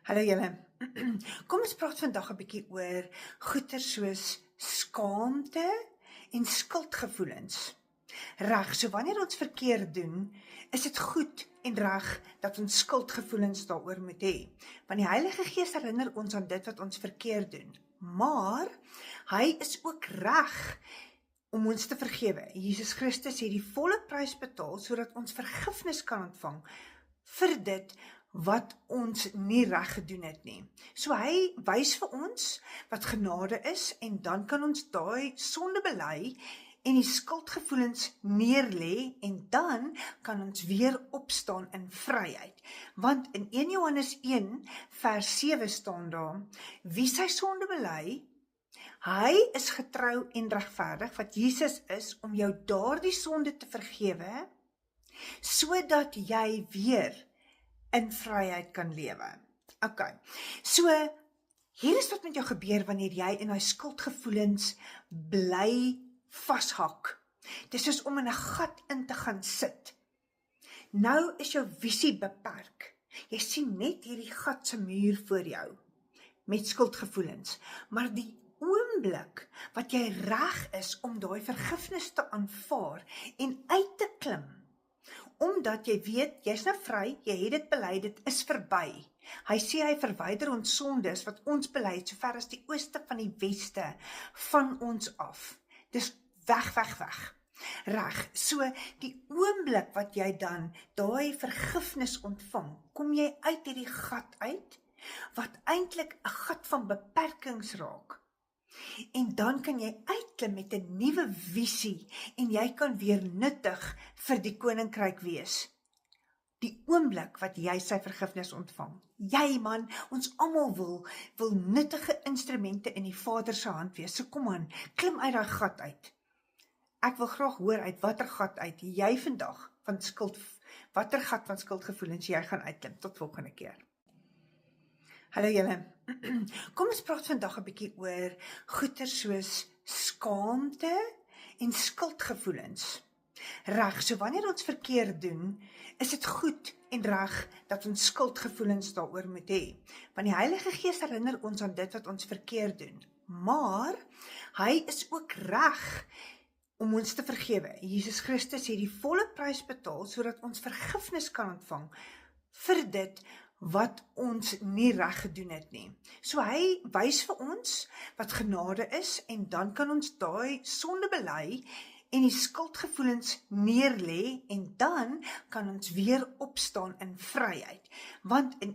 Hallo julle. Kom ons praat vandag 'n bietjie oor goeie soos skaamte en skuldgevoelens. Reg, so wanneer ons verkeerd doen, is dit goed en reg dat ons skuldgevoelens daaroor moet hê. Want die Heilige Gees herinner ons aan dit wat ons verkeerd doen. Maar hy is ook reg om ons te vergewe. Jesus Christus het die volle prys betaal sodat ons vergifnis kan ontvang vir dit wat ons nie reg gedoen het nie. So hy wys vir ons wat genade is en dan kan ons daai sonde bely en die skuldgevoelens neerlê en dan kan ons weer opstaan in vryheid. Want in 1 Johannes 1 vers 7 staan daar: wie sy sonde bely, hy is getrou en regverdig, wat Jesus is, om jou daardie sonde te vergewe, sodat jy weer in vryheid kan lewe. Okay, so hier is wat met jou gebeur wanneer jy in daai skuldgevoelens bly vashak. Dit is soos om in 'n gat in te gaan sit. Nou is jou visie beperk. Jy sien net hierdie gat se muur voor jou met skuldgevoelens, maar die oomblik wat jy reg is om daai vergifnis te aanvaar en uit te klim, omdat jy weet, jy's nou vry, jy het dit bely, dit is verby. Hy sê hy verwyder ons sondes wat ons bely het, so ver as die ooste van die weste van ons af. Dis weg. Reg, so die oomblik wat jy dan daai vergifnis ontvang, kom jy uit hierdie gat uit, wat eintlik 'n gat van beperkings raak. En dan kan jy uitklim met 'n nuwe visie en jy kan weer nuttig vir die koninkryk wees. Die oomblik wat jy sy vergifnis ontvang. Jy man, ons almal wil nuttige instrumente in die Vader se hand wees. So kom aan, klim uit daai gat uit. Ek wil graag hoor uit watter gat uit jy vandag van watter gat van skuldgevoelens jy gaan uitklim. Tot volgende keer. Hallo julle. Kom ons praat vandag 'n bietjie oor goeie soos skaamte en skuldgevoelens. Reg, so wanneer ons verkeerd doen, is dit goed en reg dat ons skuldgevoelens daaroor moet hê. Want die Heilige Gees herinner ons aan dit wat ons verkeerd doen. Maar hy is ook reg om ons te vergewe. Jesus Christus het die volle prys betaal sodat ons vergifnis kan ontvang vir dit wat ons nie reg gedoen het nie. So hy wys vir ons wat genade is en dan kan ons daai sonde bely en die skuldgevoelens neerlê en dan kan ons weer opstaan in vryheid. Want in